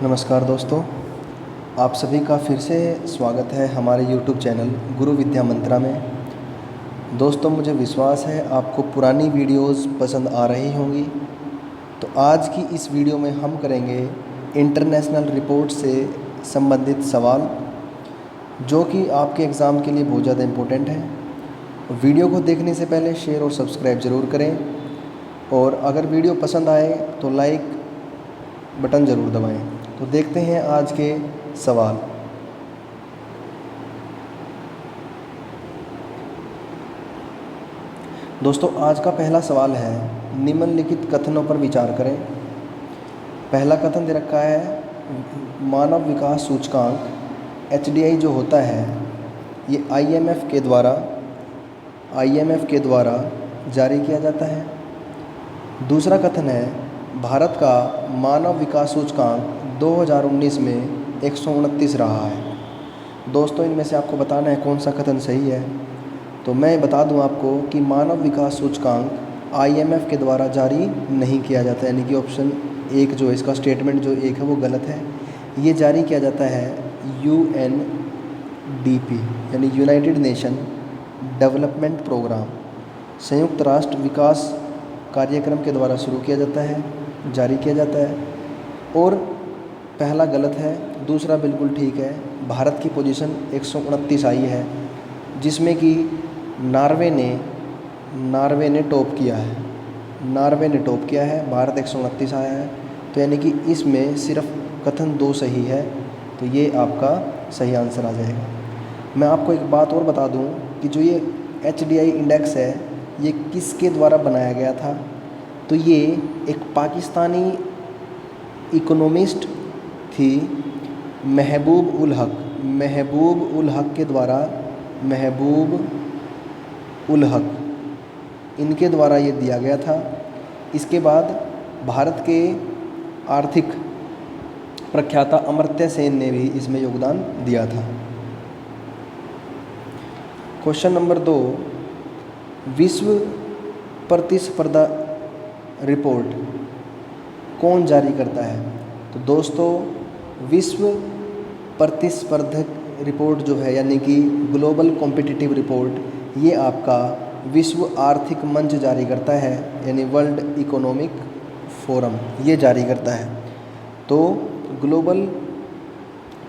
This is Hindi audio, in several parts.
नमस्कार दोस्तों, आप सभी का फिर से स्वागत है हमारे YouTube चैनल गुरु विद्या मंत्रा में। दोस्तों, मुझे विश्वास है आपको पुरानी वीडियोस पसंद आ रही होंगी। तो आज की इस वीडियो में हम करेंगे इंटरनेशनल रिपोर्ट से संबंधित सवाल, जो कि आपके एग्ज़ाम के लिए बहुत ज़्यादा इम्पोर्टेंट है। वीडियो को देखने से पहले शेयर और सब्सक्राइब ज़रूर करें, और अगर वीडियो पसंद आए तो लाइक बटन ज़रूर दबाएं। तो देखते हैं आज के सवाल। दोस्तों, आज का पहला सवाल है, निम्नलिखित कथनों पर विचार करें। पहला कथन दे रखा है, मानव विकास सूचकांक HDI जो होता है ये IMF के द्वारा जारी किया जाता है। दूसरा कथन है, भारत का मानव विकास सूचकांक 2019 में 129 रहा है। दोस्तों, इनमें से आपको बताना है कौन सा कथन सही है। तो मैं बता दूं आपको कि मानव विकास सूचकांक IMF के द्वारा जारी नहीं किया जाता, यानी कि ऑप्शन एक जो है, इसका स्टेटमेंट जो एक है वो गलत है। ये जारी किया जाता है UNDP यानी यूनाइटेड नेशन डेवलपमेंट प्रोग्राम, संयुक्त राष्ट्र विकास कार्यक्रम के द्वारा शुरू किया जाता है, जारी किया जाता है। और पहला गलत है, दूसरा बिल्कुल ठीक है। भारत की पोजीशन 129 आई है, जिसमें कि नार्वे ने टॉप किया है। भारत 129 आया है। तो यानी कि इसमें सिर्फ कथन 2 सही है, तो ये आपका सही आंसर आ जाएगा। मैं आपको एक बात और बता दूं कि जो ये HDI इंडेक्स है ये किसके द्वारा बनाया गया था। तो ये एक पाकिस्तानी इकोनॉमिस्ट थी, महबूब उल हक इनके द्वारा ये दिया गया था। इसके बाद भारत के आर्थिक प्रख्याता अमर्त्य सेन ने भी इसमें योगदान दिया था। क्वेश्चन नंबर 2, विश्व प्रतिस्पर्धा रिपोर्ट कौन जारी करता है। तो दोस्तों, विश्व प्रतिस्पर्धक रिपोर्ट जो है, यानी कि ग्लोबल कॉम्पिटिटिव रिपोर्ट, ये आपका विश्व आर्थिक मंच जारी करता है, यानी वर्ल्ड इकोनॉमिक फोरम ये जारी करता है। तो ग्लोबल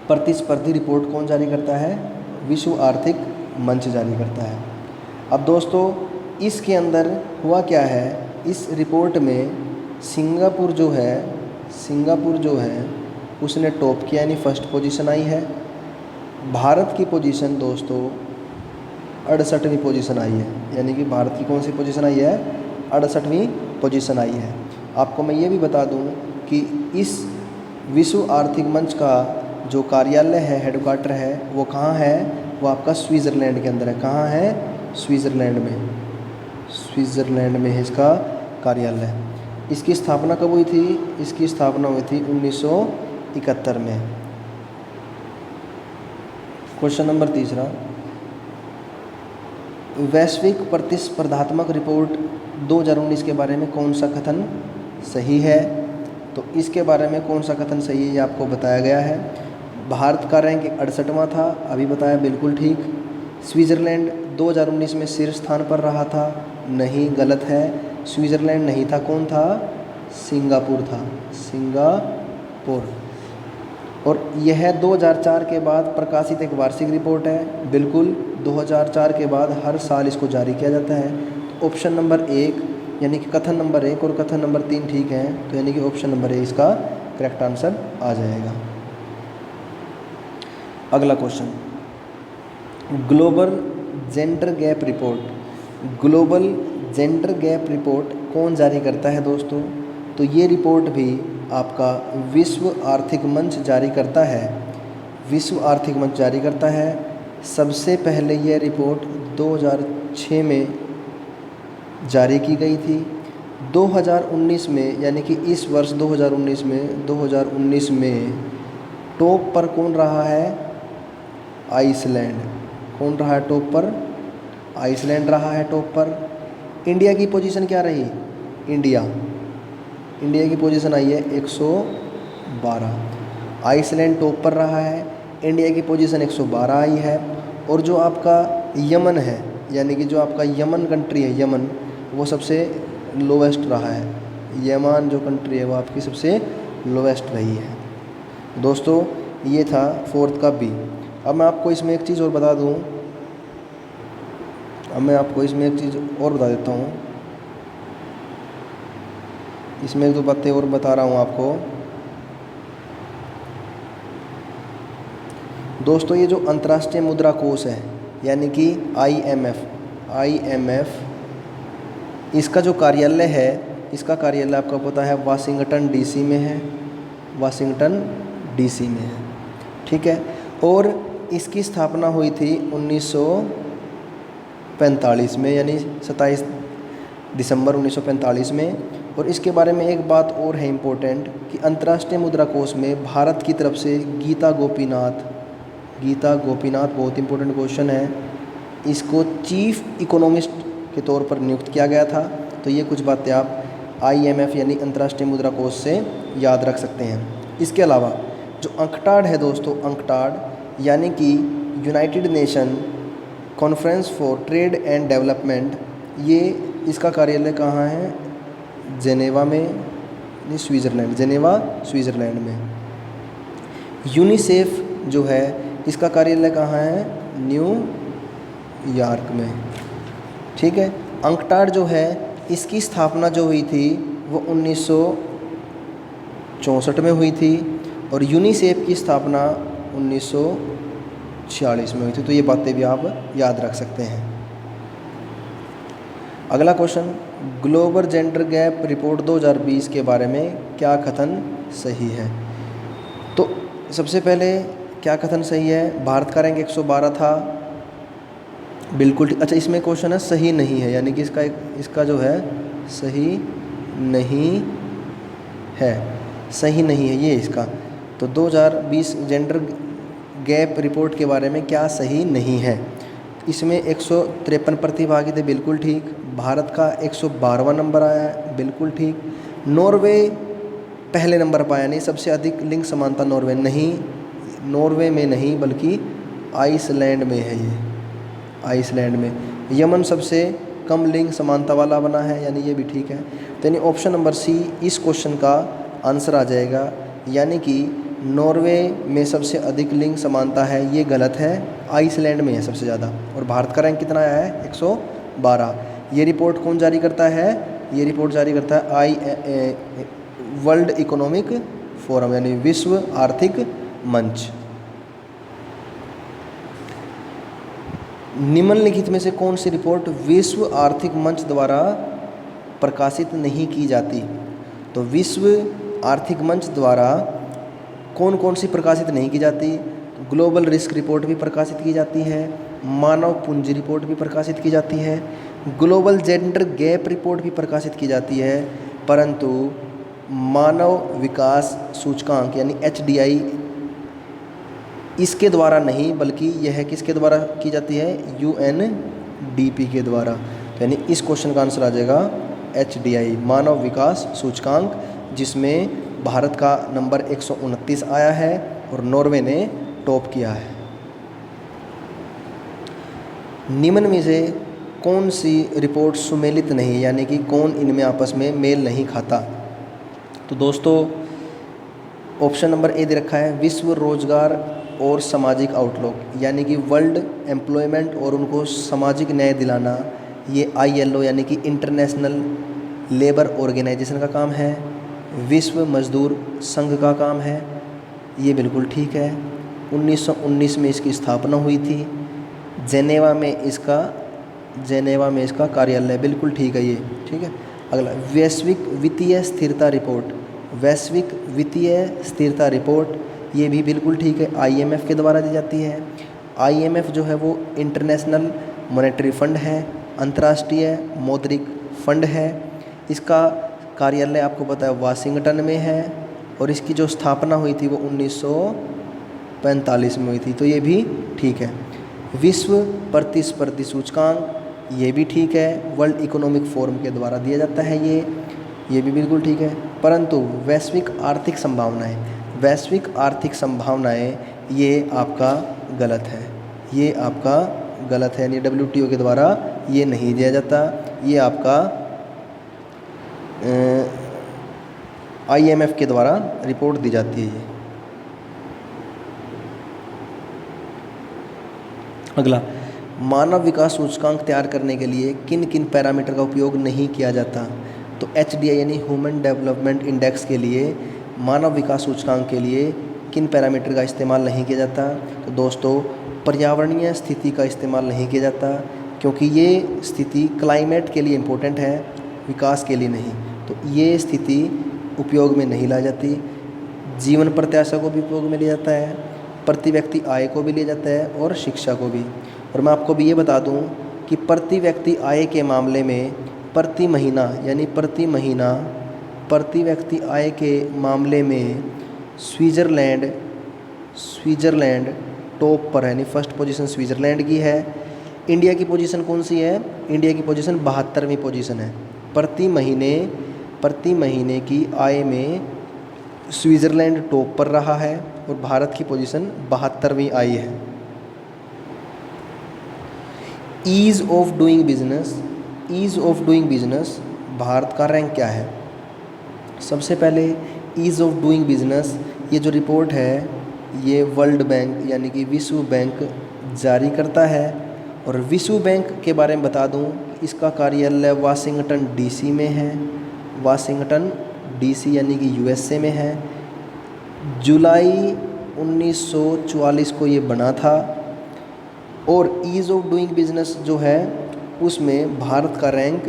प्रतिस्पर्धी रिपोर्ट कौन जारी करता है? विश्व आर्थिक मंच जारी करता है। अब दोस्तों, इसके अंदर हुआ क्या है, इस रिपोर्ट में सिंगापुर जो है उसने टॉप किया, यानी फर्स्ट पोजीशन आई है। भारत की पोजीशन दोस्तों 68वीं पोजीशन आई है, यानी कि भारत की कौन सी पोजीशन आई है? 68वीं पोजीशन आई है। आपको मैं ये भी बता दूं कि इस विश्व आर्थिक मंच का जो कार्यालय है, हेडक्वार्टर है, वो कहाँ है? वो आपका स्विट्ज़रलैंड के अंदर है। कहाँ है? स्विट्ज़रलैंड में है इसका कार्यालय। इसकी स्थापना कब हुई थी? इसकी स्थापना हुई थी 1971 में। क्वेश्चन नंबर 3, वैश्विक प्रतिस्पर्धात्मक रिपोर्ट 2019 के बारे में कौन सा कथन सही है? तो इसके बारे में कौन सा कथन सही है ये आपको बताया गया है। भारत का रैंक 68वां था, अभी बताया, बिल्कुल ठीक। स्विट्ज़रलैंड 2019 में शीर्ष स्थान पर रहा था, नहीं, गलत है। स्विट्ज़रलैंड नहीं था, कौन था? सिंगापुर था, सिंगापुर। और यह 2004 के बाद प्रकाशित एक वार्षिक रिपोर्ट है, बिल्कुल। 2004 के बाद हर साल इसको जारी किया जाता है। तो ऑप्शन नंबर 1 यानी कि कथन नंबर 1 और कथन नंबर 3 ठीक है, तो यानी कि ऑप्शन नंबर 1 इसका करेक्ट आंसर आ जाएगा। अगला question, global gender gap report कौन जारी करता है दोस्तों? तो ये रिपोर्ट भी आपका विश्व आर्थिक मंच जारी करता है। सबसे पहले यह रिपोर्ट 2006 में जारी की गई थी। 2019 में, यानी कि इस वर्ष 2019 में टॉप पर कौन रहा है? आइसलैंड। कौन रहा है टॉप पर? आइसलैंड रहा है टॉप पर। इंडिया की पोजीशन क्या रही? इंडिया की पोजीशन आई है 112। आइसलैंड टॉप पर रहा है, इंडिया की पोजीशन 112 आई है। और जो आपका यमन है, यानी कि जो आपका यमन कंट्री है, यमन, वो सबसे लोवेस्ट रहा है। यमन जो कंट्री है वो आपकी सबसे लोवेस्ट रही है। दोस्तों ये था फोर्थ का बी। अब मैं आपको इसमें एक चीज़ और बता दूँ, इसमें एक दो बातें और बता रहा हूँ आपको। दोस्तों ये जो अंतर्राष्ट्रीय मुद्रा कोष है, यानी कि IMF, इसका जो कार्यालय है, इसका कार्यालय आपको पता है वाशिंगटन DC में है, ठीक है। और इसकी स्थापना हुई थी 1945 में, यानी 27 दिसंबर 1945 में। और इसके बारे में एक बात और है इम्पोर्टेंट कि अंतर्राष्ट्रीय मुद्रा कोष में भारत की तरफ से गीता गोपीनाथ बहुत इंपॉर्टेंट क्वेश्चन है, इसको चीफ इकोनॉमिस्ट के तौर पर नियुक्त किया गया था। तो ये कुछ बातें आप IMF यानी अंतर्राष्ट्रीय मुद्रा कोष से याद रख सकते हैं। इसके अलावा जो अंकटाड है दोस्तों, अंकटाड यानी कि United nation conference for trade and development, ये इसका कार्यालय कहाँ है? जेनेवा में, स्विट्ज़रलैंड में। यूनिसेफ जो है इसका कार्यालय कहाँ है? न्यूयॉर्क में, ठीक है। अंकटाड जो है इसकी स्थापना जो हुई थी वो 1964 में हुई थी, और यूनिसेफ की स्थापना 1946 में हुई थी। तो ये बातें भी आप याद रख सकते हैं। अगला question, global gender gap report 2020 के बारे में क्या कथन सही है? तो सबसे पहले क्या कथन सही है? भारत का रैंक 112 था, बिल्कुल। अच्छा, इसमें क्वेश्चन है सही नहीं है, यानी कि इसका जो है सही नहीं है ये इसका। तो 2020 जेंडर गैप रिपोर्ट के बारे में क्या सही नहीं है? इसमें 153 प्रतिभागी थे, बिल्कुल ठीक। भारत का 112वां नंबर आया है, बिल्कुल ठीक। नॉर्वे पहले नंबर पर आया, नहीं, सबसे अधिक लिंग समानता नॉर्वे में नहीं बल्कि आइसलैंड में है ये, आइसलैंड में। यमन सबसे कम लिंग समानता वाला बना है, यानी ये भी ठीक है। तो यानी ऑप्शन नंबर सी इस क्वेश्चन का आंसर आ जाएगा, यानी कि नॉर्वे में सबसे अधिक लिंग समानता है, ये गलत है। आइसलैंड में है सबसे ज़्यादा। और भारत का रैंक कितना आया है? 112। ये रिपोर्ट कौन जारी करता है? ये रिपोर्ट जारी करता है वर्ल्ड इकोनॉमिक फोरम, यानी विश्व आर्थिक मंच। निम्नलिखित में से कौन सी रिपोर्ट विश्व आर्थिक मंच द्वारा प्रकाशित नहीं की जाती? तो विश्व आर्थिक मंच द्वारा कौन कौन सी प्रकाशित नहीं की जाती? ग्लोबल रिस्क रिपोर्ट भी प्रकाशित की जाती है, मानव पूंजी रिपोर्ट भी प्रकाशित की जाती है, ग्लोबल जेंडर गैप रिपोर्ट भी प्रकाशित की जाती है, परंतु मानव विकास सूचकांक यानी HDI इसके द्वारा नहीं, बल्कि यह किसके द्वारा की जाती है? UNDP के द्वारा। तो यानी इस क्वेश्चन का आंसर आ जाएगा HDI, मानव विकास सूचकांक, जिसमें भारत का नंबर 129 आया है और नॉर्वे ने टॉप किया है। निम्न में से कौन सी रिपोर्ट सुमेलित नहीं है, यानी कि कौन इनमें आपस में मेल नहीं खाता? तो दोस्तों ऑप्शन नंबर ए दे रखा है, विश्व रोजगार और सामाजिक आउटलुक, यानी कि वर्ल्ड एम्प्लॉयमेंट और उनको सामाजिक न्याय दिलाना, ये ILO यानी कि इंटरनेशनल लेबर ऑर्गेनाइजेशन का काम है, विश्व मजदूर संघ का काम है, ये बिल्कुल ठीक है। 1919 में इसकी स्थापना हुई थी, जेनेवा में इसका कार्यालय, बिल्कुल ठीक है ये, ठीक है। अगला, वैश्विक वित्तीय स्थिरता रिपोर्ट, ये भी बिल्कुल ठीक है, IMF के द्वारा दी जाती है। IMF जो है वो इंटरनेशनल मॉनेटरी फंड है, अंतर्राष्ट्रीय मौद्रिक फंड है। इसका कार्यालय आपको पता है वाशिंगटन में है, और इसकी जो स्थापना हुई थी वो 1945 में हुई थी, तो ये भी ठीक है। विश्व प्रतिस्पर्धी सूचकांक, ये भी ठीक है, वर्ल्ड इकोनॉमिक फोरम के द्वारा दिया जाता है ये भी बिल्कुल ठीक है। परंतु वैश्विक आर्थिक संभावनाएं, वैश्विक आर्थिक संभावनाएं, ये आपका गलत है, ये आपका गलत है। यानी WTO के द्वारा ये नहीं दिया जाता, ये आपका IMF के द्वारा रिपोर्ट दी जाती है ये। अगला, मानव विकास सूचकांक तैयार करने के लिए किन किन पैरामीटर का उपयोग नहीं किया जाता? तो HDI यानी ह्यूमन डेवलपमेंट इंडेक्स के लिए, मानव विकास सूचकांक के लिए किन पैरामीटर का इस्तेमाल नहीं किया जाता? तो दोस्तों, पर्यावरणीय स्थिति का इस्तेमाल नहीं किया जाता, क्योंकि ये स्थिति क्लाइमेट के लिए इम्पोर्टेंट है, विकास के लिए नहीं। तो ये स्थिति उपयोग में नहीं लाई जाती। जीवन प्रत्याशा को भी उपयोग में लिया जाता है, प्रति व्यक्ति आय को भी लिया जाता है और शिक्षा को भी। और मैं आपको भी ये बता दूं कि प्रति व्यक्ति आय के मामले में प्रति महीना यानी प्रति महीना प्रति व्यक्ति आय के मामले में स्विट्ज़रलैंड टॉप पर है, यानी फर्स्ट पोजीशन स्विट्ज़रलैंड की है। इंडिया की पोजीशन कौन सी है? इंडिया की पोजीशन 72वीं पोजीशन है। प्रति महीने की आय में स्विट्ज़रलैंड टॉप पर रहा है और भारत की पोजीशन 72वीं आई है। Ease of doing business Bharat का रैंक क्या है? सबसे पहले ईज़ ऑफ डूइंग बिजनेस, ये जो रिपोर्ट है ये वर्ल्ड बैंक यानी कि विश्व बैंक जारी करता है। और विश्व बैंक के बारे में बता दूं, इसका कार्यालय वाशिंगटन DC में है, वाशिंगटन DC यानी कि USA में है। जुलाई 1944 को ये बना था। और ईज़ ऑफ डूइंग बिजनेस जो है उसमें भारत का रैंक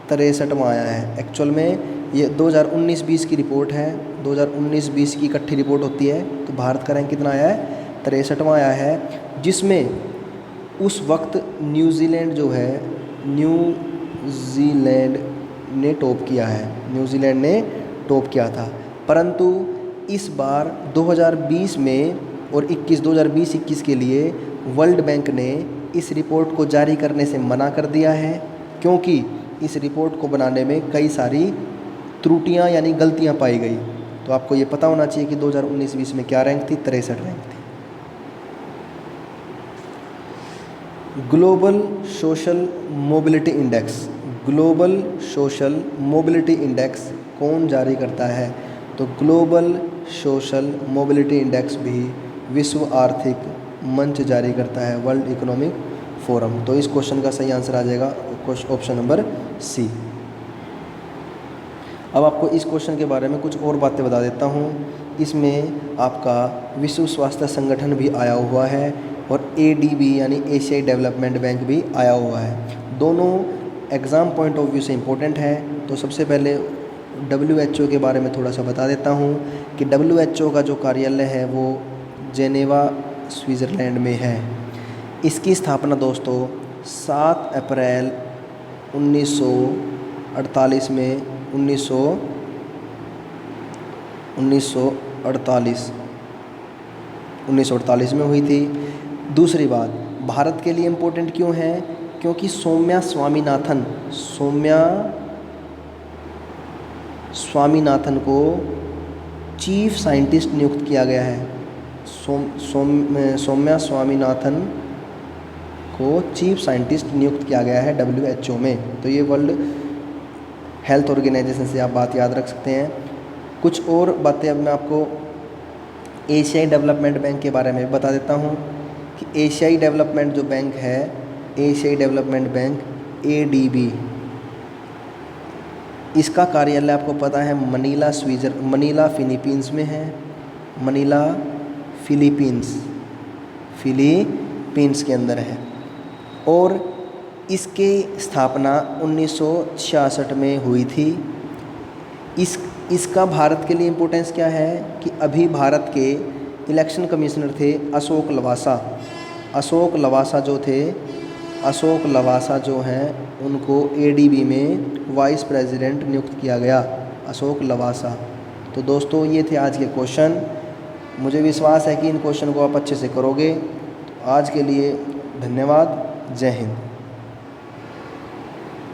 63वां आया है। एक्चुअल में ये 2019-20 की रिपोर्ट है, 2019-20 की इकट्ठी रिपोर्ट होती है। तो भारत का रैंक कितना आया है? 63वां आया है, जिसमें उस वक्त न्यूजीलैंड जो है, न्यूजीलैंड ने टॉप किया है, न्यूजीलैंड ने टॉप किया था। परंतु इस बार 2020 में और 2020-21 के लिए वर्ल्ड बैंक ने इस रिपोर्ट को जारी करने से मना कर दिया है, क्योंकि इस रिपोर्ट को बनाने में कई सारी त्रुटियां यानी गलतियां पाई गई। तो आपको ये पता होना चाहिए कि 2019-20 में क्या रैंक थी? 63 रैंक थी। ग्लोबल सोशल मोबिलिटी इंडेक्स कौन जारी करता है? तो ग्लोबल सोशल मोबिलिटी इंडेक्स भी विश्व आर्थिक मंच जारी करता है, वर्ल्ड इकोनॉमिक फोरम। तो इस क्वेश्चन का सही आंसर आ जाएगा ऑप्शन नंबर C। अब आपको इस क्वेश्चन के बारे में कुछ और बातें बता देता हूँ। इसमें आपका विश्व स्वास्थ्य संगठन भी आया हुआ है और ADB यानी एशियाई डेवलपमेंट बैंक भी आया हुआ है। दोनों एग्ज़ाम पॉइंट ऑफ व्यू से इम्पोर्टेंट है। तो सबसे पहले WHO के बारे में थोड़ा सा बता देता हूँ कि WHO का जो कार्यालय है वो जेनेवा स्विट्ज़रलैंड में है। इसकी स्थापना दोस्तों 7 अप्रैल 1948 में 1948 में हुई थी। दूसरी बात, भारत के लिए इम्पोर्टेंट क्यों है? क्योंकि सौम्या स्वामीनाथन को चीफ साइंटिस्ट नियुक्त किया गया है। सौम्या स्वामीनाथन को चीफ साइंटिस्ट नियुक्त किया गया है WHO में। तो ये वर्ल्ड हेल्थ ऑर्गेनाइजेशन से आप बात याद रख सकते हैं। कुछ और बातें अब मैं आपको एशियाई डेवलपमेंट बैंक के बारे में बता देता हूँ कि एशियाई डेवलपमेंट जो बैंक है, एशियाई डेवलपमेंट बैंक ADB, इसका कार्यालय आपको पता है मनीला फिलीपींस में है। मनीला फिलीपींस के अंदर है। और इसकी स्थापना 1966 में हुई थी। इसका भारत के लिए इम्पोर्टेंस क्या है कि अभी भारत के इलेक्शन कमिश्नर थे अशोक लवासा जो हैं उनको ADB में वाइस प्रेसिडेंट नियुक्त किया गया, अशोक लवासा। तो दोस्तों ये थे आज के क्वेश्चन। मुझे विश्वास है कि इन क्वेश्चन को आप अच्छे से करोगे। आज के लिए धन्यवाद। जय हिंद।